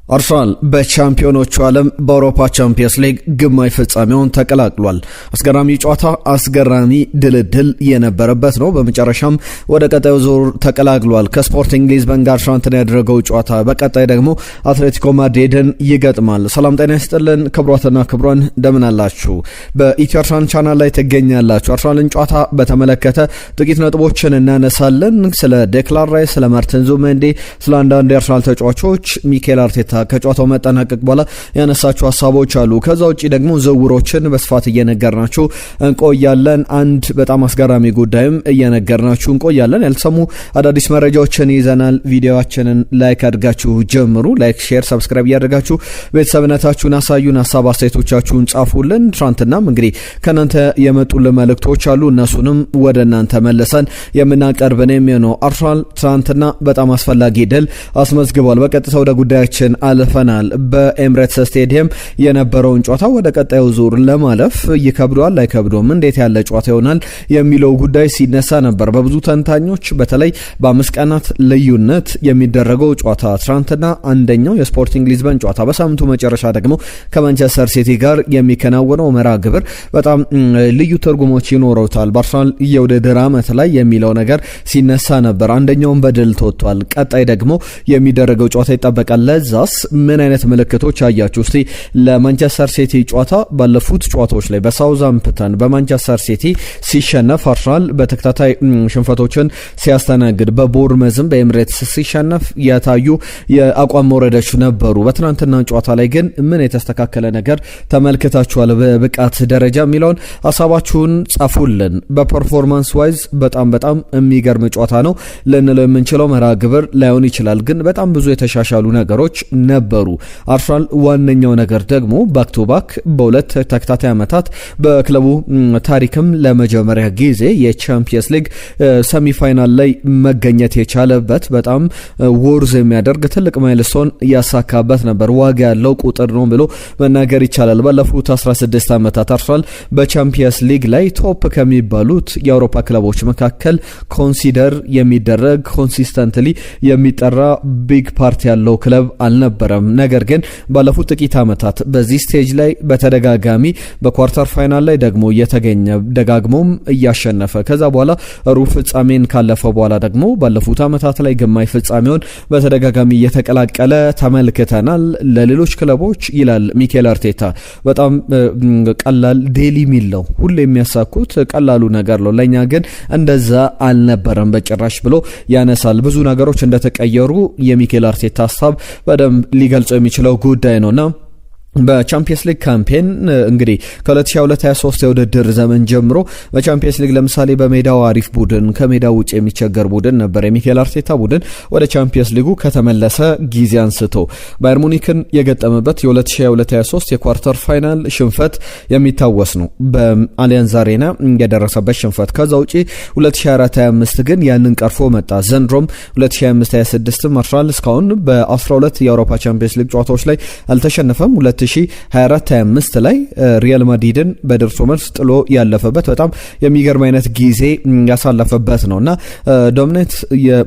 አርሰናል በቻምፒዮኖቹ ዓለም በአውሮፓ ቻምፒየንስ ሊግ ግማሽ ፍጻሜውን ተቀላቅሏል። አስገራሚ ጨዋታ፣ አስገራሚ ድልድል የነበረበት ነው። በመጨረሻም ወደ ቀጣዩ ዙር ተቀላቅሏል። ከስፖርቲንግ ሊዝበን ጋር ትናንትና ያደረገው ጨዋታ በቀጣይ ደግሞ አትሌቲኮ ማድሪድን ይገጥማል። ሰላም ጤና ይስጥልን ክቡራትና ክቡራን፣ እንደምን አላችሁ? በኢትዮ አርሰናል ቻናል ላይ ትገኛላችሁ። አርሰናልን ጨዋታ በተመለከተ ጥቂት ነጥቦችን እናነሳለን። ስለ ዴክላን ራይስ፣ ስለ ማርቲን ዙቢሜንዲ፣ ስለ አንዳንድ የአርሰናል ተጫዋቾች ሚኬል አርቴታ ከጨዋታው መጠናቀቅ በኋላ ያነሳችሁ ሀሳቦች አሉ። ከዛ ውጪ ደግሞ ዝውውሮችን በስፋት እየነገርናችሁ እንቆያለን። አንድ በጣም አስገራሚ ጉዳይም እየነገርናችሁ እንቆያለን። ያልተሰሙ አዳዲስ መረጃዎችን ይዘናል። ቪዲዮአችንን ላይክ አድርጋችሁ ጀምሩ። ላይክ፣ ሼር፣ ሰብስክራይብ እያደረጋችሁ ቤተሰብነታችሁን አሳዩን። ሀሳብ አስተያየቶቻችሁን ጻፉልን። ትናንትናም እንግዲህ ከእናንተ የመጡልን መልእክቶች አሉ። እነሱንም ወደ እናንተ መለሰን የምናቀርብ ነው የሚሆነው። አርሰናል ትናንትና በጣም አስፈላጊ ድል አስመዝግቧል። በቀጥታ ወደ ጉዳያችን አልፈናል። በኤምሬትስ ስቴዲየም የነበረውን ጨዋታ ወደ ቀጣዩ ዙር ለማለፍ ይከብዷል አይከብዶም፣ እንዴት ያለ ጨዋታ ይሆናል የሚለው ጉዳይ ሲነሳ ነበር በብዙ ተንታኞች። በተለይ በ5 ቀናት ልዩነት የሚደረገው ጨዋታ ትናንትና አንደኛው የስፖርቲንግ ሊዝበን ጨዋታ፣ በሳምንቱ መጨረሻ ደግሞ ከማንቸስተር ሲቲ ጋር የሚከናወነው መርሃ ግብር በጣም ልዩ ትርጉሞች ይኖረውታል በአርሰናል የውድድር ዓመት ላይ የሚለው ነገር ሲነሳ ነበር። አንደኛውን በድል ተወጥቷል። ቀጣይ ደግሞ የሚደረገው ጨዋታ ይጠበቃል። ለዛስ ምን አይነት ምልክቶች አያችሁ? እስቲ ለማንቸስተር ሲቲ ጨዋታ ባለፉት ጨዋታዎች ላይ በሳውዛምፕተን በማንቸስተር ሲቲ ሲሸነፍ፣ አርሰናል በተከታታይ ሽንፈቶችን ሲያስተናግድ፣ በቦርመዝም በኤምሬትስ ሲሸነፍ የታዩ የአቋም መውረዶች ነበሩ። በትናንትና ጨዋታ ላይ ግን ምን የተስተካከለ ነገር ተመልክታችኋል በብቃት ደረጃ የሚለውን ሀሳባችሁን ጻፉልን። በፐርፎርማንስ ዋይዝ በጣም የሚገርም ጨዋታ ነው ልንለው የምንችለው መርሃ ግብር ላይሆን ይችላል፣ ግን በጣም ብዙ የተሻሻሉ ነገሮች ነበሩ። አርሰናል ዋነኛው ነገር ደግሞ ባክ ቱ ባክ በሁለት ተከታታይ ዓመታት በክለቡ ታሪክም ለመጀመሪያ ጊዜ የቻምፒየንስ ሊግ ሰሚፋይናል ላይ መገኘት የቻለበት በጣም ወርዝ የሚያደርግ ትልቅ ማይልስቶን ያሳካበት ነበር። ዋጋ ያለው ቁጥር ነው ብሎ መናገር ይቻላል። ባለፉት 16 ዓመታት አርሰናል በቻምፒየንስ ሊግ ላይ ቶፕ ከሚባሉት የአውሮፓ ክለቦች መካከል ኮንሲደር የሚደረግ ኮንሲስተንትሊ የሚጠራ ቢግ ፓርት ያለው ክለብ አልነበረም። ነገር ግን ባለፉት ጥቂት ዓመታት በዚህ ስቴጅ ላይ በተደጋጋሚ በኳርተር ፋይናል ላይ ደግሞ እየተገኘ ደጋግሞም እያሸነፈ ከዛ በኋላ ሩብ ፍጻሜን ካለፈ በኋላ ደግሞ ባለፉት ዓመታት ላይ ግማሽ ፍጻሜውን በተደጋጋሚ እየተቀላቀለ ተመልክተናል። ለሌሎች ክለቦች ይላል ሚኬል አርቴታ በጣም ቀላል ዴሊ ሚል ነው፣ ሁሉ የሚያሳኩት ቀላሉ ነገር ነው፣ ለኛ ግን እንደዛ አልነበረም በጭራሽ ብሎ ያነሳል። ብዙ ነገሮች እንደተቀየሩ የሚኬል አርቴታ ሀሳብ በደንብ ሊገልጸው የሚችለው ጉዳይ ነውና በቻምፒየንስ ሊግ ካምፔን እንግዲህ ከ2022-23 የውድድር ዘመን ጀምሮ በቻምፒየንስ ሊግ ለምሳሌ በሜዳው አሪፍ ቡድን ከሜዳው ውጭ የሚቸገር ቡድን ነበር የሚኬል አርቴታ ቡድን። ወደ ቻምፒየንስ ሊጉ ከተመለሰ ጊዜ አንስቶ ባየር ሙኒክን የገጠመበት የ2022-23 የኳርተር ፋይናል ሽንፈት የሚታወስ ነው፣ በአሊያንዝ አሬና የደረሰበት ሽንፈት። ከዛ ውጪ 2024-25 ግን ያንን ቀርፎ መጣ። ዘንድሮም 2025-26 አርሰናል እስካሁን በ12 የአውሮፓ ቻምፒየንስ ሊግ ጨዋታዎች ላይ አልተሸነፈም። 2024-25 ላይ ሪያል ማድሪድን በደርሶ መልስ ጥሎ ያለፈበት በጣም የሚገርም አይነት ጊዜ ያሳለፈበት ነውና ዶሚኔት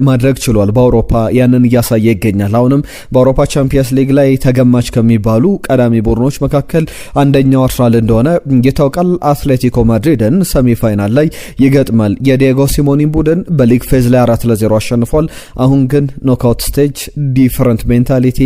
ማድረግ ችሏል በአውሮፓ። ያንን እያሳየ ይገኛል። አሁንም በአውሮፓ ቻምፒየንስ ሊግ ላይ ተገማች ከሚባሉ ቀዳሚ ቡድኖች መካከል አንደኛው አርሰናል እንደሆነ ይታወቃል። አትሌቲኮ ማድሪድን ሰሚፋይናል ላይ ይገጥማል። የዲየጎ ሲሞኒን ቡድን በሊግ ፌዝ ላይ 4-0 አሸንፏል። አሁን ግን ኖክአውት ስቴጅ ዲፈረንት ሜንታሊቲ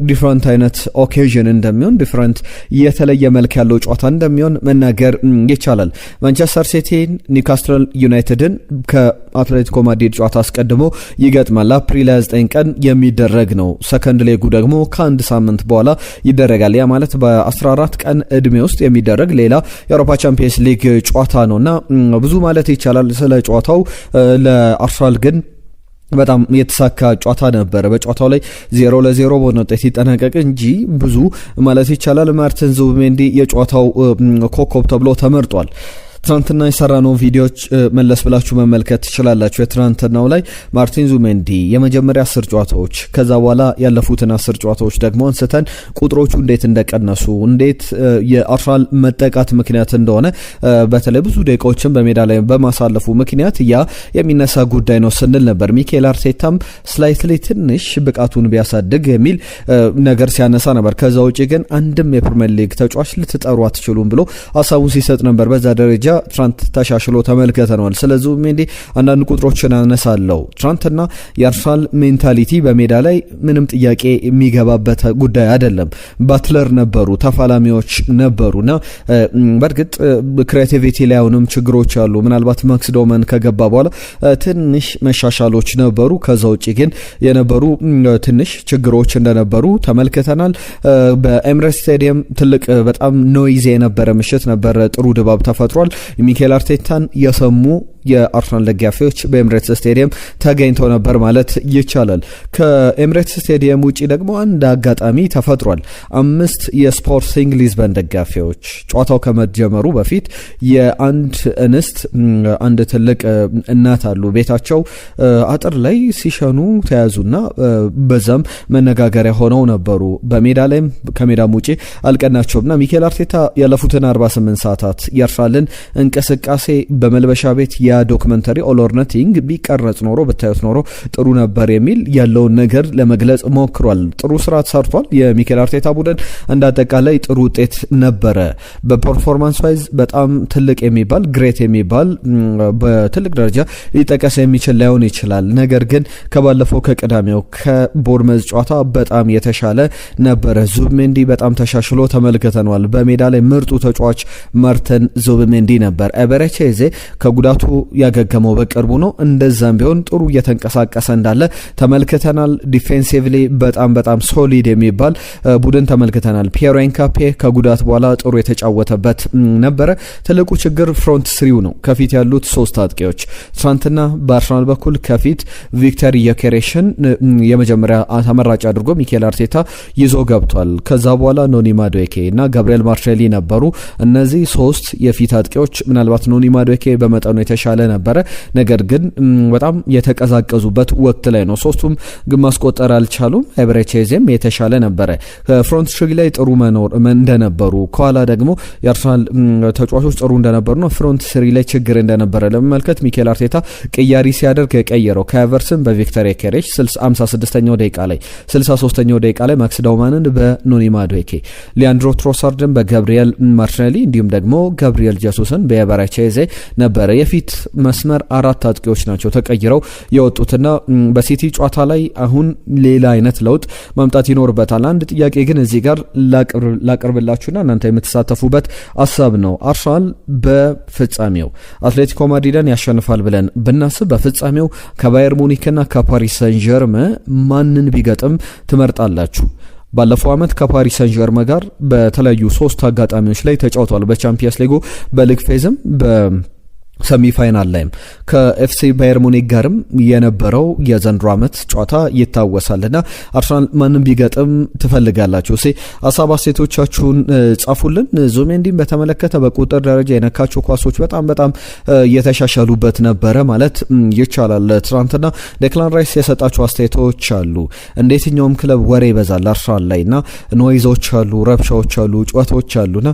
ዲፈረንት አይነት ኦኬዥን እንደሚሆን ዲፈረንት የተለየ መልክ ያለው ጨዋታ እንደሚሆን መናገር ይቻላል። ማንቸስተር ሲቲን፣ ኒውካስትል ዩናይትድን ከአትሌቲኮ ማድሪድ ጨዋታ አስቀድሞ ይገጥማል። አፕሪል 29 ቀን የሚደረግ ነው። ሰከንድ ሌጉ ደግሞ ከአንድ ሳምንት በኋላ ይደረጋል። ያ ማለት በ14 ቀን እድሜ ውስጥ የሚደረግ ሌላ የአውሮፓ ቻምፒየንስ ሊግ ጨዋታ ነውና ብዙ ማለት ይቻላል ስለ ጨዋታው። ለአርሰናል ግን በጣም የተሳካ ጨዋታ ነበር። በጨዋታው ላይ 0-0 በሆነ ውጤት ይጠናቀቅ እንጂ ብዙ ማለት ይቻላል ማርቲን ዙቢሜንዲ የጨዋታው ኮከብ ተብሎ ተመርጧል። ትናንትና የሰራነው ቪዲዮዎች መለስ ብላችሁ መመልከት ትችላላችሁ። የትናንትናው ላይ ማርቲን ዙሜንዲ የመጀመሪያ 10 ጨዋታዎች ከዛ በኋላ ያለፉትን 10 ጨዋታዎች ደግሞ አንስተን ቁጥሮቹ እንዴት እንደቀነሱ እንዴት የአርሰናል መጠቃት ምክንያት እንደሆነ በተለይ ብዙ ደቂቃዎችን በሜዳ ላይ በማሳለፉ ምክንያት ያ የሚነሳ ጉዳይ ነው ስንል ነበር። ሚኬል አርቴታም ስላይትሊ ትንሽ ብቃቱን ቢያሳድግ የሚል ነገር ሲያነሳ ነበር። ከዛ ውጪ ግን አንድም የፕሪሚየር ሊግ ተጫዋች ልትጠሩ አትችሉም ብሎ ሀሳቡን ሲሰጥ ነበር። በዛ ደረጃ ትራንት ተሻሽሎ ተመልክተናል። ስለዚህ ዙሜንዲ አንዳንድ ቁጥሮችን አነሳለሁ። ትራንትና የአርሰናል ሜንታሊቲ በሜዳ ላይ ምንም ጥያቄ የሚገባበት ጉዳይ አይደለም። ባትለር ነበሩ፣ ተፋላሚዎች ነበሩና በእርግጥ ክሬቲቪቲ ላይ አሁንም ችግሮች አሉ። ምናልባት ማክስ ዶመን ከገባ በኋላ ትንሽ መሻሻሎች ነበሩ። ከዛ ውጪ ግን የነበሩ ትንሽ ችግሮች እንደነበሩ ተመልክተናል። በኤምሬትስ ስታዲየም ትልቅ በጣም ኖይዝ የነበረ ምሽት ነበር። ጥሩ ድባብ ተፈጥሯል። ሚኬል አርቴታን የሰሙ የአርሰናል ደጋፊዎች በኤምሬትስ ስታዲየም ተገኝተው ነበር ማለት ይቻላል። ከኤምሬትስ ስታዲየም ውጪ ደግሞ አንድ አጋጣሚ ተፈጥሯል። 5 የስፖርቲንግ ሊዝበን ደጋፊዎች ጨዋታው ከመጀመሩ በፊት የአንድ እንስት አንድ ትልቅ እናት አሉ ቤታቸው አጥር ላይ ሲሸኑ ተያዙና በዛም መነጋገሪያ ሆነው ነበሩ። በሜዳ ላይም ከሜዳም ውጪ አልቀናቸውምና ሚኬል አርቴታ ያለፉትን 48 ሰዓታት የአርሰናልን እንቅስቃሴ በመልበሻ ቤት ዶክመንተሪ ኦል ኦር ነቲንግ ቢቀረጽ ኖሮ ብታዩት ኖሮ ጥሩ ነበር የሚል ያለውን ነገር ለመግለጽ ሞክሯል። ጥሩ ስራ ተሰርቷል። የሚኬል አርቴታ ቡድን እንዳጠቃላይ ጥሩ ውጤት ነበረ። በፐርፎርማንስ ዋይዝ በጣም ትልቅ የሚባል ግሬት የሚባል በትልቅ ደረጃ ሊጠቀስ የሚችል ላይሆን ይችላል። ነገር ግን ከባለፈው ከቅዳሜው ከቦርመዝ ጨዋታ በጣም የተሻለ ነበረ። ዙቢሜንዲ በጣም ተሻሽሎ ተመልክተናል። በሜዳ ላይ ምርጡ ተጫዋች ማርቲን ዙቢሜንዲ ነበር። ኤቤሬቺዜ ከጉዳቱ ያገገመው በቅርቡ ነው። እንደዛም ቢሆን ጥሩ እየተንቀሳቀሰ እንዳለ ተመልክተናል። ዲፌንሲቭሊ በጣም ሶሊድ የሚባል ቡድን ተመልክተናል። ፒየሮ ኤንካፔ ከጉዳት በኋላ ጥሩ የተጫወተበት ነበረ። ትልቁ ችግር ፍሮንት ስሪው ነው። ከፊት ያሉት 3 አጥቂዎች ትናንትና በአርሰናል በኩል ከፊት ቪክተር ዮኬሬሽን የመጀመሪያ ተመራጭ አድርጎ ሚኬል አርቴታ ይዞ ገብቷል። ከዛ በኋላ ኖኒ ማዱዌኬ እና ጋብሪኤል ማርቲኔሊ ነበሩ። እነዚህ 3 የፊት አጥቂዎች ምናልባት ኖኒ ማዱዌኬ በመጠኑ የተሻለ ነበረ። ነገር ግን በጣም የተቀዛቀዙበት ወቅት ላይ ነው። 3ቱም ግን ማስቆጠር አልቻሉም። ኤቤሬቺዜም የተሻለ ነበረ። ፍሮንት ትሪ ላይ ጥሩ መኖር እንደነበሩ፣ ከኋላ ደግሞ የአርሰናል ተጫዋቾች ጥሩ እንደነበሩና ፍሮንት ትሪ ላይ ችግር እንደነበረ ለመመልከት ሚኬል አርቴታ ቅያሪ ሲያደርግ የቀየረው ከኤቨርሰን በቪክተር ዮኬሬሽ 56ኛው ደቂቃ ላይ 63ኛው ደቂቃ ላይ ማክስ ዳውማንን በኖኒ ማዱዌኬ፣ ሊያንድሮ ትሮሳርድን በጋብሪኤል ማርቲኔሊ እንዲሁም ደግሞ ጋብሪኤል ጀሱስን በኤቤሬቺዜ ነበረ። የፊት መስመር 4 አጥቂዎች ናቸው ተቀይረው የወጡትና በሲቲ ጨዋታ ላይ አሁን ሌላ አይነት ለውጥ ማምጣት ይኖርበታል። አንድ ጥያቄ ግን እዚህ ጋር ላቅርብላችሁና እናንተ የምትሳተፉበት ሀሳብ ነው። አርሰናል በፍጻሜው አትሌቲኮ ማድሪድን ያሸንፋል ብለን ብናስብ በፍጻሜው ከባየር ሙኒክና ከፓሪስ ሰን ዠርመን ማንን ቢገጥም ትመርጣላችሁ? ባለፈው ዓመት ከፓሪስ ሰን ዠርመን ጋር በተለያዩ 3 አጋጣሚዎች ላይ ተጫውተዋል። በቻምፒየንስ ሊጉ በሊግ ፌዝም ሰሚ ፋይናል ላይም ከኤፍሲ ባየር ሙኒክ ጋርም የነበረው የዘንድሮ ዓመት ጨዋታ ይታወሳልና አርሰናል ማንም ቢገጥም ትፈልጋላችሁ? ሀሳብ አስተያየቶቻችሁን ጻፉልን። ዙቢሜንዲን በተመለከተ በቁጥር ደረጃ የነካቸው ኳሶች በጣም እየተሻሻሉበት ነበረ ማለት ይቻላል። ትናንትና ዴክላን ራይስ የሰጣቸው አስተያየቶች አሉ። እንደየትኛውም ክለብ ወሬ ይበዛል አርሰናል ላይና ኖይዞች አሉ፣ ረብሻዎች አሉ፣ ጨዋታዎች አሉና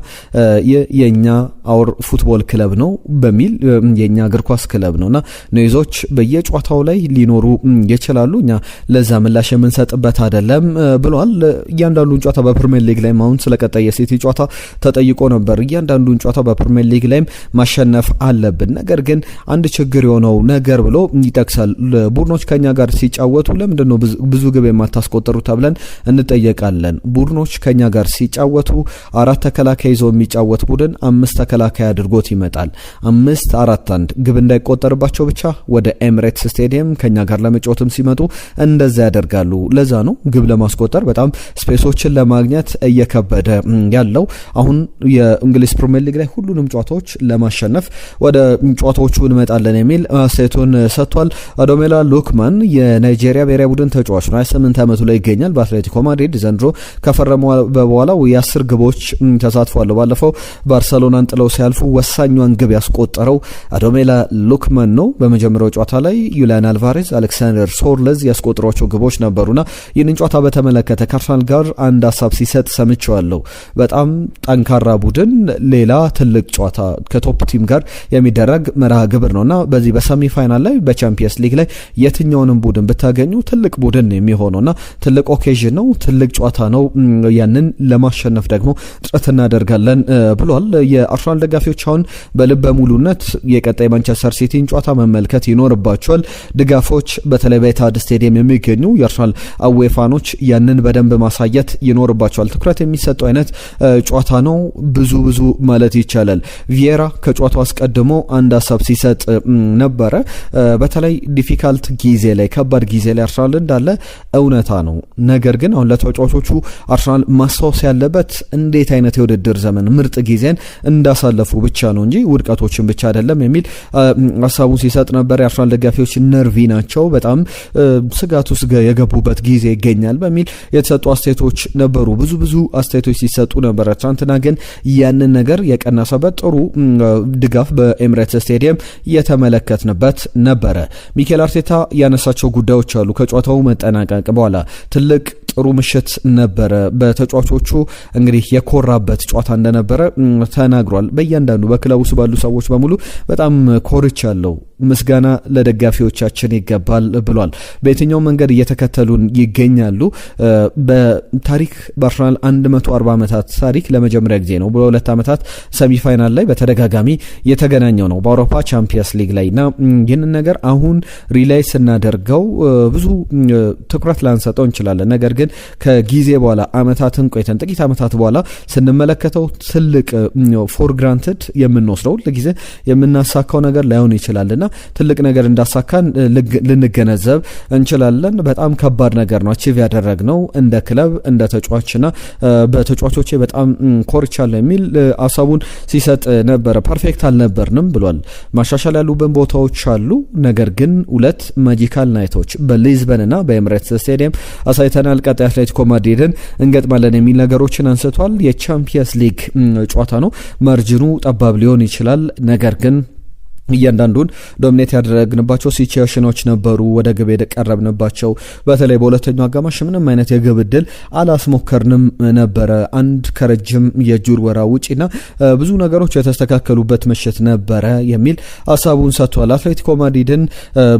የኛ አውር ፉትቦል ክለብ ነው በሚል የኛ እግር ኳስ ክለብ ነውና ኖይዞች በየጨዋታው ላይ ሊኖሩ ይችላሉ። እኛ ለዛ ምላሽ የምንሰጥበት አይደለም ብሏል። እያንዳንዱን ጨዋታ በፕሪሚየር ሊግ ላይ ማውንት ስለቀጣይ የሲቲ ጨዋታ ተጠይቆ ነበር። እያንዳንዱን ጨዋታ በፕሪሚየር ሊግ ላይ ማሸነፍ አለብን። ነገር ግን አንድ ችግር የሆነው ነገር ብሎ ይጠቅሳል። ቡድኖች ከኛ ጋር ሲጫወቱ ለምንድነው ብዙ ግብ የማታስቆጥሩ ተብለን እንጠየቃለን። ቡድኖች ከኛ ጋር ሲጫወቱ 4 ተከላካይ ይዞ የሚጫወት ቡድን 5 ተከላካይ አድርጎት ይመጣል። 5 4-1 ግብ እንዳይቆጠርባቸው ብቻ ወደ ኤሚሬትስ ስቴዲየም ከኛ ጋር ለመጫወትም ሲመጡ እንደዛ ያደርጋሉ። ለዛ ነው ግብ ለማስቆጠር በጣም ስፔሶችን ለማግኘት እየከበደ ያለው። አሁን የእንግሊዝ ፕሪሚየር ሊግ ላይ ሁሉንም ጨዋታዎች ለማሸነፍ ወደ ጨዋታዎቹ እንመጣለን የሚል አስተያየቱን ሰጥቷል። አዶሜላ ሉክማን የናይጄሪያ ብሔራዊ ቡድን ተጫዋች ነው። 28 ዓመቱ ላይ ይገኛል። በአትሌቲኮ ማድሪድ ዘንድሮ ከፈረመ በኋላ የ10 ግቦች ተሳትፏል። ባለፈው ባርሰሎናን ጥለው ሲያልፉ ወሳኛዋን ግብ ያስቆጠረው አዶሜላ ሉክማን ነው። በመጀመሪያው ጨዋታ ላይ ዩሊያን አልቫሬዝ፣ አሌክሳንደር ሶርለዝ ያስቆጠሯቸው ግቦች ነበሩና ይህንን ጨዋታ በተመለከተ ከአርሰናል ጋር አንድ ሀሳብ ሲሰጥ ሰምቼዋለሁ። በጣም ጠንካራ ቡድን፣ ሌላ ትልቅ ጨዋታ ከቶፕ ቲም ጋር የሚደረግ መርሃ ግብር ነውና በዚህ በሰሚ ፋይናል ላይ በቻምፒየንስ ሊግ ላይ የትኛውንም ቡድን ብታገኙ ትልቅ ቡድን የሚሆነውና ትልቅ ኦኬዥን ነው፣ ትልቅ ጨዋታ ነው። ያንን ለማሸነፍ ደግሞ ጥረት እናደርጋለን ብሏል። የአርሰናል ደጋፊዎች አሁን በልበ ሙሉነት የቀጣይ ማንቸስተር ሲቲን ጨዋታ መመልከት ይኖርባቸዋል። ድጋፎች በተለይ በኢታድ ስቴዲየም የሚገኙ የአርሰናል አዌፋኖች ያንን በደንብ ማሳየት ይኖርባቸዋል። ትኩረት የሚሰጠው አይነት ጨዋታ ነው። ብዙ ማለት ይቻላል። ቪዬራ ከጨዋታው አስቀድሞ አንድ ሀሳብ ሲሰጥ ነበረ። በተለይ ዲፊካልት ጊዜ ላይ ከባድ ጊዜ ላይ አርሰናል እንዳለ እውነታ ነው። ነገር ግን አሁን ለተጫዋቾቹ አርሰናል ማስታወስ ያለበት እንዴት አይነት የውድድር ዘመን ምርጥ ጊዜን እንዳሳለፉ ብቻ ነው እንጂ ውድቀቶችን ብቻ አይደለም የሚል ሀሳቡን ሲሰጥ ነበር። የአርሰናል ደጋፊዎች ነርቪ ናቸው፣ በጣም ስጋት ውስጥ የገቡበት ጊዜ ይገኛል በሚል የተሰጡ አስተያየቶች ነበሩ። ብዙ አስተያየቶች ሲሰጡ ነበረ። ትናንትና ግን ያንን ነገር የቀነሰበት ጥሩ ድጋፍ በኤሚሬትስ ስቴዲየም የተመለከትንበት ነበረ። ሚኬል አርቴታ ያነሳቸው ጉዳዮች አሉ። ከጨዋታው መጠናቀቅ በኋላ ትልቅ ጥሩ ምሽት ነበረ። በተጫዋቾቹ እንግዲህ የኮራበት ጨዋታ እንደነበረ ተናግሯል። በእያንዳንዱ በክለቡ ውስጥ ባሉ ሰዎች በሙሉ በጣም ኮርቻለሁ፣ ምስጋና ለደጋፊዎቻችን ይገባል ብሏል። በየትኛው መንገድ እየተከተሉን ይገኛሉ። በታሪክ በአርሰናል 140 ዓመታት ታሪክ ለመጀመሪያ ጊዜ ነው በ2 ዓመታት ሰሚፋይናል ላይ በተደጋጋሚ የተገናኘው ነው በአውሮፓ ቻምፒየንስ ሊግ ላይ እና ይህንን ነገር አሁን ሪላይ ስናደርገው ብዙ ትኩረት ላንሰጠው እንችላለን። ነገር ግን ከጊዜ በኋላ አመታትን ቆይተን ጥቂት አመታት በኋላ ስንመለከተው ትልቅ ፎር ግራንትድ የምንወስደው ለጊዜ የምናሳካው ነገር ላይሆን ይችላልና ትልቅ ነገር እንዳሳካን ልንገነዘብ እንችላለን። በጣም ከባድ ነገር ነው አቺቭ ያደረግነው እንደ ክለብ እንደ ተጫዋችና በተጫዋቾቼ በጣም ኮርቻለሁ የሚል ሀሳቡን ሲሰጥ ነበረ። ፐርፌክት አልነበርንም ብሏል። ማሻሻል ያሉብን ቦታዎች አሉ። ነገር ግን 2 ማጂካል ናይቶች በሊዝበንና በኤሚሬትስ ስቴዲየም አሳይተናል። ቀጣይ አትሌቲኮ ማድሪድን እንገጥማለን የሚል ነገሮችን አንስቷል። የቻምፒየንስ ሊግ ጨዋታ ነው። ማርጂኑ ጠባብ ሊሆን ይችላል። ነገር ግን እያንዳንዱን ዶሚኔት ያደረግንባቸው ሲቹዌሽኖች ነበሩ። ወደ ግብ የቀረብንባቸው በተለይ በሁለተኛው አጋማሽ ምንም አይነት የግብ ዕድል አላስሞከርንም ነበረ። አንድ ከረጅም የእጅ ወራ ውጪና ብዙ ነገሮች የተስተካከሉበት ምሽት ነበረ የሚል ሀሳቡን ሰጥቷል። አትሌቲኮ ማድሪድን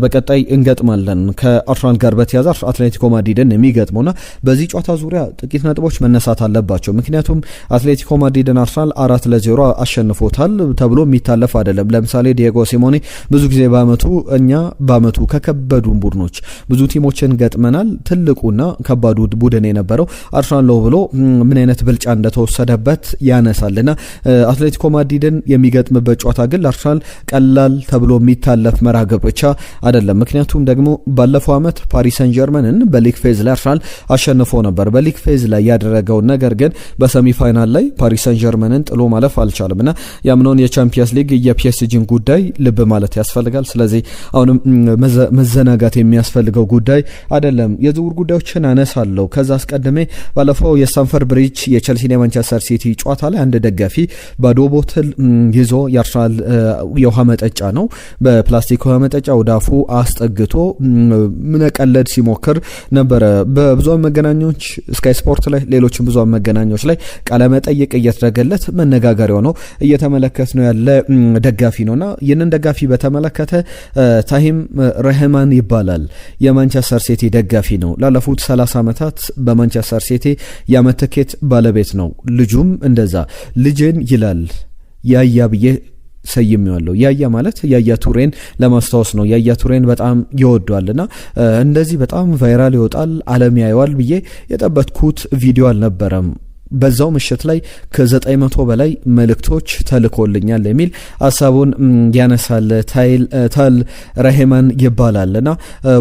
በቀጣይ እንገጥማለን። ከአርሰናል ጋር በተያያዘ አትሌቲኮ ማድሪድን የሚገጥመውና በዚህ ጨዋታ ዙሪያ ጥቂት ነጥቦች መነሳት አለባቸው። ምክንያቱም አትሌቲኮ ማድሪድን አርሰናል 4-0 አሸንፎታል ተብሎ የሚታለፍ አይደለም። ለምሳሌ ዲየጎ ሲሞኔ ብዙ ጊዜ በአመቱ ከከበዱን ቡድኖች ብዙ ቲሞችን ገጥመናል፣ ትልቁና ከባዱ ቡድን የነበረው አርሰናል ነው ብሎ ምን አይነት ብልጫ እንደተወሰደበት ያነሳልና አትሌቲኮ ማድሪድን የሚገጥምበት ጨዋታ ግን ለአርሰናል ቀላል ተብሎ የሚታለፍ መርሃ ግብር ብቻ አይደለም። ምክንያቱም ደግሞ ባለፈው አመት ፓሪስ ሰን ጀርመንን በሊግ ፌዝ ላይ አርሰናል አሸንፎ ነበር። በሊግ ፌዝ ላይ ያደረገው ነገር ግን በሰሚ ፋይናል ላይ ፓሪስ ሰን ጀርመንን ጥሎ ማለፍ አልቻለምና ያምነውን የቻምፒየንስ ሊግ የፒኤስጂን ጉዳይ ልብ ማለት ያስፈልጋል። ስለዚህ አሁንም መዘናጋት የሚያስፈልገው ጉዳይ አይደለም። የዝውውር ጉዳዮችን አነሳለሁ። ከዛ አስቀድሜ ባለፈው የስታንፈርድ ብሪጅ የቼልሲና የማንቸስተር ሲቲ ጨዋታ ላይ አንድ ደጋፊ ባዶ ቦትል ይዞ የአርሰናል የውሃ መጠጫ ነው በፕላስቲክ ውሃ መጠጫ ወደ አፉ አስጠግቶ መቀለድ ሲሞክር ነበረ። በብዙሃን መገናኛዎች ስካይ ስፖርት ላይ ሌሎችም ብዙሃን መገናኛዎች ላይ ቃለ መጠይቅ እየተደረገለት መነጋገሪያ ነው እየተመለከት ነው ያለ ደጋፊ ነውና ይህንን ደጋፊ በተመለከተ ታሂም ረህማን ይባላል። የማንቸስተር ሲቲ ደጋፊ ነው። ላለፉት 30 ዓመታት በማንቸስተር ሲቲ የዓመት ትኬት ባለቤት ነው። ልጁም እንደዛ ልጅን ይላል ያያ ብዬ ሰይሜዋለሁ። ያያ ማለት ያያ ቱሬን ለማስታወስ ነው። ያያ ቱሬን በጣም ይወዷልና እንደዚህ በጣም ቫይራል ይወጣል ዓለም ያየዋል ብዬ የጠበቅኩት ቪዲዮ አልነበረም። በዛው ምሽት ላይ ከ900 በላይ መልእክቶች ተልኮልኛል የሚል ሀሳቡን ያነሳል። ታል ረሄማን ይባላልና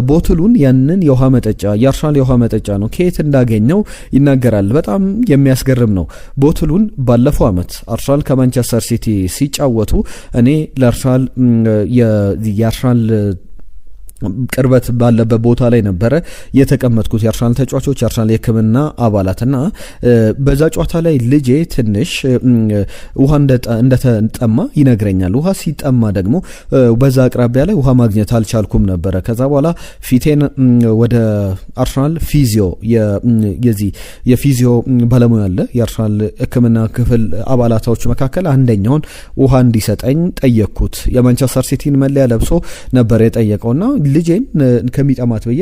ቦትሉን ያንን የውሃ መጠጫ የአርሰናል የውሃ መጠጫ ነው ከየት እንዳገኘው ይናገራል። በጣም የሚያስገርም ነው። ቦትሉን ባለፈው አመት አርሰናል ከማንቸስተር ሲቲ ሲጫወቱ እኔ ለአርሰናል የአርሰናል ቅርበት ባለበት ቦታ ላይ ነበረ የተቀመጥኩት የአርሰናል ተጫዋቾች የአርሰናል የሕክምና አባላትና በዛ ጨዋታ ላይ ልጄ ትንሽ ውሃ እንደተጠማ ይነግረኛል። ውሃ ሲጠማ ደግሞ በዛ አቅራቢያ ላይ ውሃ ማግኘት አልቻልኩም ነበረ። ከዛ በኋላ ፊቴን ወደ አርሰናል ፊዚዮ የፊዚዮ ባለሙያ አለ የአርሰናል ሕክምና ክፍል አባላቶች መካከል አንደኛውን ውሃ እንዲሰጠኝ ጠየቅኩት። የማንቸስተር ሲቲን መለያ ለብሶ ነበር የጠየቀውና ልጄን ከሚጠማት ብዬ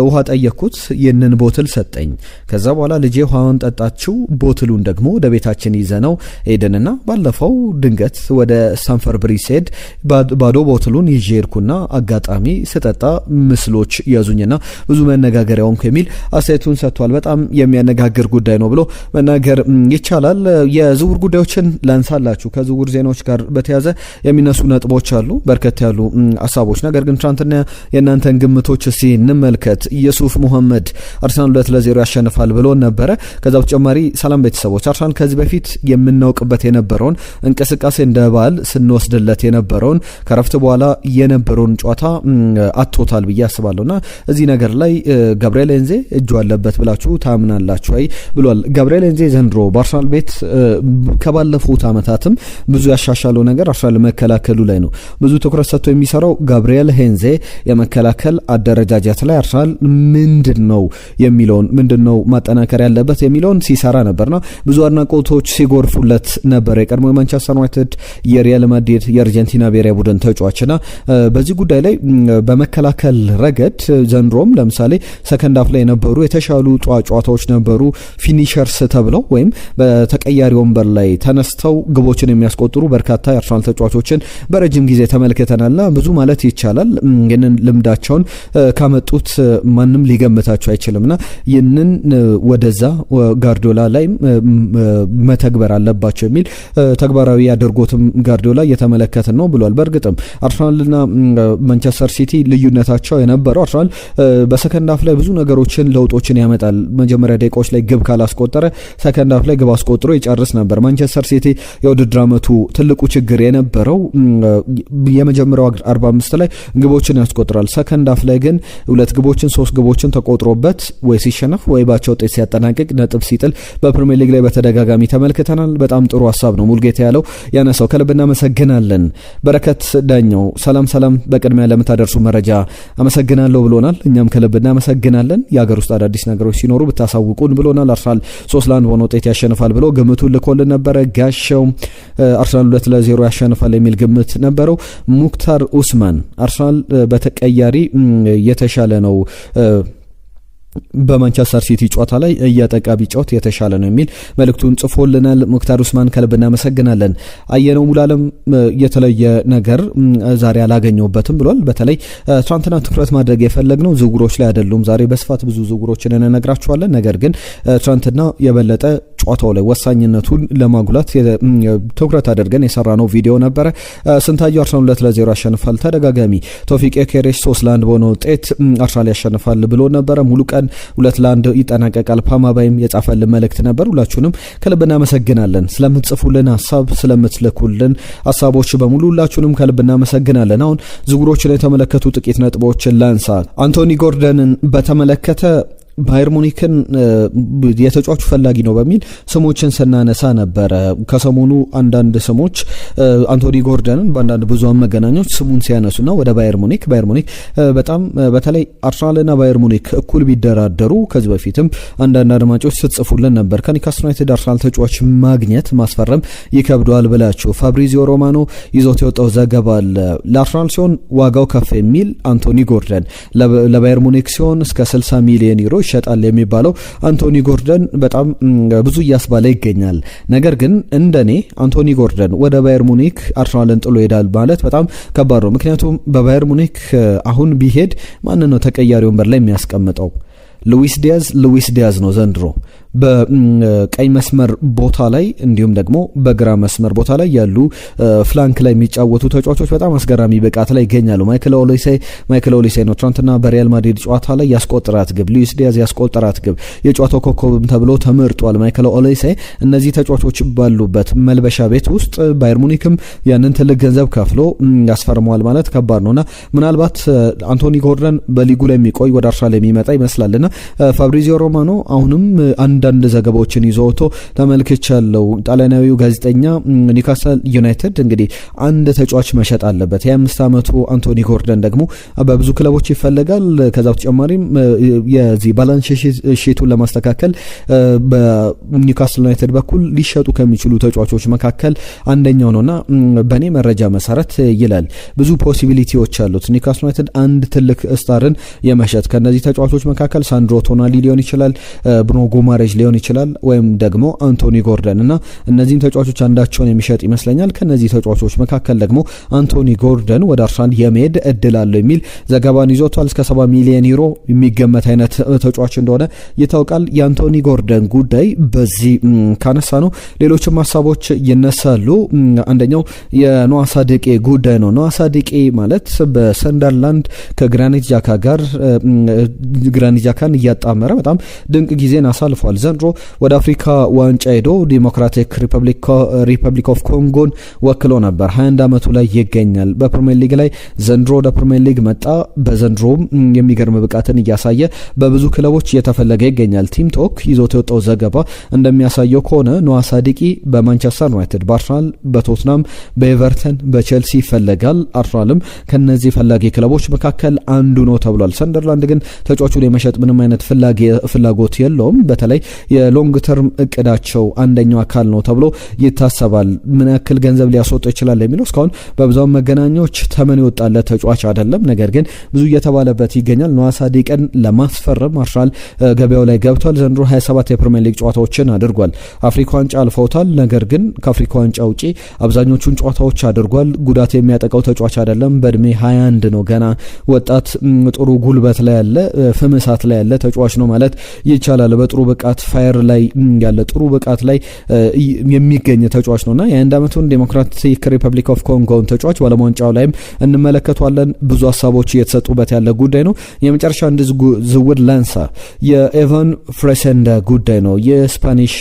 ውሃ ጠየቅኩት። ይህንን ቦትል ሰጠኝ። ከዛ በኋላ ልጄ ውሃውን ጠጣችው። ቦትሉን ደግሞ ወደ ቤታችን ይዘነው ሄድንና ባለፈው ድንገት ወደ ስታንፈርድ ብሪጅ ሄድ ባዶ ቦትሉን ይዤ ሄድኩና አጋጣሚ ስጠጣ ምስሎች ያዙኝና ብዙ መነጋገሪያ ሆንኩ የሚል አስተያየቱን ሰጥቷል። በጣም የሚያነጋግር ጉዳይ ነው ብሎ መናገር ይቻላል። የዝውውር ጉዳዮችን ላንሳላችሁ። ከዝውውር ዜናዎች ጋር በተያዘ የሚነሱ ነጥቦች አሉ፣ በርከት ያሉ ሀሳቦች። ነገር ግን ትናንትና የእናንተን ግምቶች እስቲ እንመልከት። ኢየሱፍ ሙሐመድ አርሰናል 2-0 ያሸንፋል ብሎ ነበረ። ከዛ በተጨማሪ ሰላም ቤተሰቦች፣ አርሰናል ከዚህ በፊት የምናውቅበት የነበረውን እንቅስቃሴ እንደ ባል ስንወስድለት የነበረውን ከረፍት በኋላ የነበረውን ጨዋታ አጥቶታል ብዬ አስባለሁና እዚህ ነገር ላይ ጋብሪኤል ኤንዜ እጁ አለበት ብላችሁ ታምናላችሁ አይ ብሏል። ጋብሪኤል ኤንዜ ዘንድሮ በአርሰናል ቤት ከባለፉት አመታትም ብዙ ያሻሻለው ነገር አርሰናል መከላከሉ ላይ ነው። ብዙ ትኩረት ሰጥቶ የሚሰራው ጋብሪኤል ኤንዜ የመከላከል አደረጃጀት ላይ አርሰናል ምንድነው ማጠናከር ያለበት የሚለውን ሲሰራ ነበርና ብዙ አድናቆቶች ሲጎርፉለት ነበር። የቀድሞ የማንቸስተር ዩናይትድ፣ የሪያል ማድሪድ፣ የአርጀንቲና ብሔራዊ ቡድን ተጫዋችና በዚህ ጉዳይ ላይ በመከላከል ረገድ ዘንድሮም ለምሳሌ ሰከንድ አፍ ላይ የነበሩ የተሻሉ ጨዋታዎች ነበሩ። ፊኒሸርስ ተብለው ወይም በተቀያሪ ወንበር ላይ ተነስተው ግቦችን የሚያስቆጥሩ በርካታ የአርሰናል ተጫዋቾችን በረጅም ጊዜ ተመልክተናልና ብዙ ማለት ይቻላል። ይህንን ልምዳቸውን ካመጡት ማንም ሊገምታቸው አይችልምና ይህንን ወደዛ ጋርዲዮላ ላይ መተግበር አለባቸው የሚል ተግባራዊ ያደርጎትም ጋርዲዮላ እየተመለከትን ነው ብሏል። በእርግጥም አርሰናልና ማንቸስተር ሲቲ ልዩነታቸው የነበረው አርሰናል በሰከንድ አፍ ላይ ብዙ ነገሮችን ለውጦችን ያመጣል። መጀመሪያ ደቂቃዎች ላይ ግብ ካላስቆጠረ ሰከንድ አፍ ላይ ግብ አስቆጥሮ ይጨርስ ነበር። ማንቸስተር ሲቲ የውድድር አመቱ ትልቁ ችግር የነበረው የመጀመሪያው 45 ላይ ግቦችን ያስቆጥራል። ሰከንድ አፍ ላይ ግን 2 ግቦችን 3 ግቦችን ተቆጥሮበት ወይ ሲሸነፍ ወይ ባቻ ውጤት ሲያጠናቅቅ ነጥብ ሲጥል በፕሪሚየር ሊግ ላይ በተደጋጋሚ ተመልክተናል። በጣም ጥሩ ሀሳብ ነው ሙልጌታ ያለው ያነሳው። ከልብ እናመሰግናለን። በረከት ዳኛው ሰላም በቅድሚያ ለምታደርሱ መረጃ አመሰግናለሁ ብሎናል። እኛም ከልብ እናመሰግናለን። የሀገር ውስጥ አዳዲስ ነገሮች ሲኖሩ ብታሳውቁን ብሎናል። አርሰናል 3-1 በሆነ ውጤት ያሸንፋል ብሎ ግምቱን ልኮልን ነበረ። ጋሻው አርሰናል 2-0 ያሸንፋል የሚል ግምት ነበረው። ሙክታር ኡስማን አርሰናል በተቀያሪ የተሻለ ነው በማንቸስተር ሲቲ ጨዋታ ላይ እያጠቃ ቢጫወት የተሻለ ነው የሚል መልእክቱን ጽፎልናል። ሙክታር ኡስማን ከልብ እናመሰግናለን። አየነው ሙሉዓለም የተለየ ነገር ዛሬ አላገኘውበትም ብሏል። በተለይ ትናንትና ትኩረት ማድረግ የፈለግነው ዝውውሮች ላይ አይደሉም። ዛሬ በስፋት ብዙ ዝውውሮችን እንነግራችኋለን። ነገር ግን ትናንትና የበለጠ ጨዋታው ላይ ወሳኝነቱን ለማጉላት ትኩረት አድርገን የሰራነው ቪዲዮ ነበረ። ስንታየው አርሰናል 2-0 ያሸንፋል፣ ተደጋጋሚ ቶፊቅ ኤኬሬሽ 3-1 በሆነ ውጤት አርሰናል ያሸንፋል ብሎ ነበረ። ሙሉ ቀን 2-1 ይጠናቀቃል ፓማባይም የጻፈልን መልእክት ነበር። ሁላችሁንም ከልብ እናመሰግናለን ስለምትጽፉልን ሀሳብ፣ ስለምትልኩልን ሀሳቦች በሙሉ ሁላችሁንም ከልብ እናመሰግናለን። አሁን ዝውውሮችን የተመለከቱ ጥቂት ነጥቦችን ላንሳ። አንቶኒ ጎርደንን በተመለከተ ባየር ሙኒክን የተጫዋቹ ፈላጊ ነው በሚል ስሞችን ስናነሳ ነበረ። ከሰሞኑ አንዳንድ ስሞች አንቶኒ ጎርደንን በአንዳንድ ብዙሃን መገናኞች ስሙን ሲያነሱና ወደ ባየር ሙኒክ በጣም በተለይ አርሰናልና ባየር ሙኒክ እኩል ቢደራደሩ ከዚህ በፊትም አንዳንድ አድማጮች ስትጽፉልን ነበር ከኒውካስል ዩናይትድ አርሰናል ተጫዋች ማግኘት ማስፈረም ይከብደዋል ብላችሁ። ፋብሪዚዮ ሮማኖ ይዞት የወጣው ዘገባ አለ። ለአርሰናል ሲሆን ዋጋው ከፍ የሚል አንቶኒ ጎርደን፣ ለባየር ሙኒክ ሲሆን እስከ 60 ሚሊዮን ዩሮ ይሸጣል የሚባለው አንቶኒ ጎርደን በጣም ብዙ እያስባለ ይገኛል። ነገር ግን እንደኔ አንቶኒ ጎርደን ወደ ባየር ሙኒክ አርሰናልን ጥሎ ይሄዳል ማለት በጣም ከባድ ነው። ምክንያቱም በባየር ሙኒክ አሁን ቢሄድ ማን ነው ተቀያሪ ወንበር ላይ የሚያስቀምጠው? ሉዊስ ዲያዝ ነው ዘንድሮ በቀይ መስመር ቦታ ላይ እንዲሁም ደግሞ በግራ መስመር ቦታ ላይ ያሉ ፍላንክ ላይ የሚጫወቱ ተጫዋቾች በጣም አስገራሚ ብቃት ላይ ይገኛሉ። ማይክል ኦሊሴ ነው ትናንትና በሪያል ማድሪድ ጨዋታ ላይ ያስቆጠራት ግብ፣ ሉዊስ ዲያዝ ያስቆጠራት ግብ የጨዋታው ኮከብም ተብሎ ተመርጧል ማይክል ኦሊሴ። እነዚህ ተጫዋቾች ባሉበት መልበሻ ቤት ውስጥ ባየር ሙኒክም ያንን ትልቅ ገንዘብ ከፍሎ ያስፈርመዋል ማለት ከባድ ነውና ምናልባት አንቶኒ ጎርደን በሊጉ ላይ የሚቆይ ወደ አርሰናል የሚመጣ ይመስላልና ፋብሪዚዮ ሮማኖ አሁንም አንዳንድ ዘገባዎችን ይዞ ወጥቶ ተመልክቻለሁ። ጣሊያናዊው ጋዜጠኛ ኒውካስል ዩናይትድ እንግዲህ አንድ ተጫዋች መሸጥ አለበት። የ25 ዓመቱ አንቶኒ ጎርደን ደግሞ በብዙ ክለቦች ይፈለጋል። ከዛ በተጨማሪም የዚህ ባላንስ ሺቱን ለማስተካከል በኒውካስል ዩናይትድ በኩል ሊሸጡ ከሚችሉ ተጫዋቾች መካከል አንደኛው ነውና በእኔ መረጃ መሰረት ይላል ብዙ ፖሲቢሊቲዎች አሉት ኒውካስል ዩናይትድ አንድ ትልቅ ስታርን የመሸጥ ከነዚህ ተጫዋቾች መካከል ሳንድሮ ቶናሊ ሊሆን ይችላል፣ ብሩኖ ጉማሬዥ ሊሆን ይችላል፣ ወይም ደግሞ አንቶኒ ጎርደን እና እነዚህን ተጫዋቾች አንዳቸውን የሚሸጥ ይመስለኛል። ከነዚህ ተጫዋቾች መካከል ደግሞ አንቶኒ ጎርደን ወደ አርሰናል የመሄድ እድል አለው የሚል ዘገባን ይዞቷል። እስከ 70 ሚሊዮን ዩሮ የሚገመት አይነት ተጫዋች እንደሆነ ይታወቃል። የአንቶኒ ጎርደን ጉዳይ በዚህ ካነሳ ነው ሌሎችም ሀሳቦች ይነሳሉ። አንደኛው የኖዋ ሳዲቄ ጉዳይ ነው። ኖዋ ሳዲቄ ማለት በሰንደርላንድ ከግራኒት ጃካ ጋር ግራኒት ጃካን እያጣመረ በጣም ድንቅ ጊዜን አሳልፏል። ዘንድሮ ወደ አፍሪካ ዋንጫ ሄዶ ዲሞክራቲክ ሪፐብሊክ ኦፍ ኮንጎን ወክሎ ነበር። 21 ዓመቱ ላይ ይገኛል። በፕሪሚየር ሊግ ላይ ዘንድሮ ወደ ፕሪሚየር ሊግ መጣ። በዘንድሮም የሚገርም ብቃትን እያሳየ በብዙ ክለቦች እየተፈለገ ይገኛል። ቲም ቶክ ይዞት የወጣው ዘገባ እንደሚያሳየው ከሆነ ኖዋ ሳዲቂ በማንቸስተር ዩናይትድ፣ በአርሰናል፣ በቶትናም፣ በኤቨርተን፣ በቼልሲ ይፈለጋል። አርሰናልም ከነዚህ ፈላጊ ክለቦች መካከል አንዱ ነው ተብሏል። ሰንደርላንድ ግን ተጫዋቹን የመሸጥ ምንም አይነት ፍላጎት የለውም። በተለይ የሎንግ ተርም እቅዳቸው አንደኛው አካል ነው ተብሎ ይታሰባል። ምን ያክል ገንዘብ ሊያስወጡ ይችላል የሚለው እስካሁን በብዛው መገናኛዎች ተመን የወጣለት ተጫዋች አይደለም። ነገር ግን ብዙ እየተባለበት ይገኛል። ኖዋ ሳዲቅን ለማስፈረም አርሰናል ገበያው ላይ ገብቷል። ዘንድሮ 27 የፕሪሚየር ሊግ ጨዋታዎችን አድርጓል። አፍሪካ ዋንጫ አልፈውታል። ነገር ግን ከአፍሪካ ዋንጫ ውጪ አብዛኞቹን ጨዋታዎች አድርጓል። ጉዳት የሚያጠቃው ተጫዋች አይደለም። በእድሜ 21 ነው። ገና ወጣት ጥሩ ጉልበት ላይ ያለ ፍምሳት ላይ ያለ ተጫዋች ነው ማለት ይቻላል። በጥሩ ብቃት ፋየር ላይ ያለ ጥሩ ብቃት ላይ የሚገኝ ተጫዋች ነውና የ21 ዓመቱን ዴሞክራቲክ ሪፐብሊክ ኦፍ ኮንጎን ተጫዋች ባለሙያ ዋንጫው ላይም እንመለከቷለን። ብዙ ሀሳቦች እየተሰጡበት ያለ ጉዳይ ነው። የመጨረሻ አንድ ዝውውር ላንሳ። የኤቫን ፍሬሰንዳ ጉዳይ ነው። የስፓኒሽ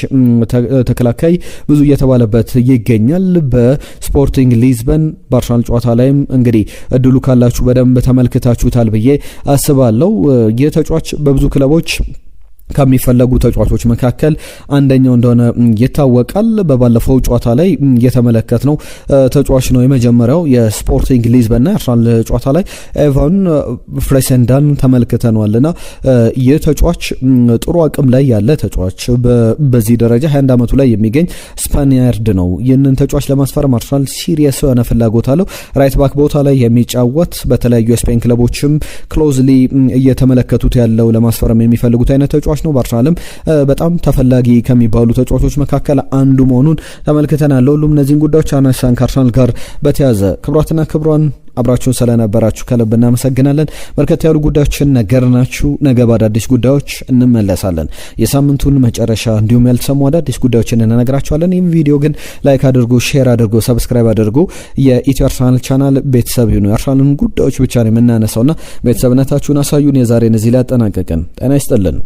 ተከላካይ ብዙ እየተባለበት ይገኛል። በስፖርቲንግ ሊዝበን በአርሰናል ጨዋታ ላይም እንግዲህ እድሉ ካላችሁ በደንብ ተመልክታችሁታል ብዬ አስባለሁ። ይህ ተጫዋች በብዙ ክለቦች ከሚፈለጉ ተጫዋቾች መካከል አንደኛው እንደሆነ ይታወቃል። በባለፈው ጨዋታ ላይ የተመለከትነው ተጫዋች ነው። የመጀመሪያው የስፖርቲንግ ሊዝበንና የአርሰናል ጨዋታ ላይ ኤቫን ፍሬሰንዳን ተመልክተናልና ይህ ተጫዋች ጥሩ አቅም ላይ ያለ ተጫዋች በዚህ ደረጃ 21 ዓመቱ ላይ የሚገኝ ስፓኒያርድ ነው። ይህንን ተጫዋች ለማስፈረም አርሰናል ሲሪየስ የሆነ ፍላጎት አለው። ራይት ባክ ቦታ ላይ የሚጫወት በተለያዩ የስፔን ክለቦችም ክሎዝሊ እየተመለከቱት ያለው ለማስፈረም የሚፈልጉት አይነት ተጫዋች ነው። በአርሰናልም በጣም ተፈላጊ ከሚባሉ ተጫዋቾች መካከል አንዱ መሆኑን ተመልክተናል። ሁሉም እነዚህን ጉዳዮች አነሳን ከአርሰናል ጋር በተያያዘ። ክቡራትና ክቡራን አብራችሁን ስለነበራችሁ ከልብ እናመሰግናለን። በርከት ያሉ ጉዳዮችን ነገርናችሁ። ነገ በአዳዲስ ጉዳዮች እንመለሳለን። የሳምንቱን መጨረሻ እንዲሁም ያልተሰሙ አዳዲስ ጉዳዮችን እንነግራችኋለን። ይህም ቪዲዮ ግን ላይክ አድርጉ፣ ሼር አድርጉ፣ ሰብስክራይብ አድርጉ። የኢትዮ አርሰናል ቻናል ቤተሰብ ይሁኑ። የአርሰናልን ጉዳዮች ብቻ ነው የምናነሳውና ቤተሰብነታችሁን አሳዩን። የዛሬን እዚህ ላይ አጠናቀቅን። ጤና ይስጥልን።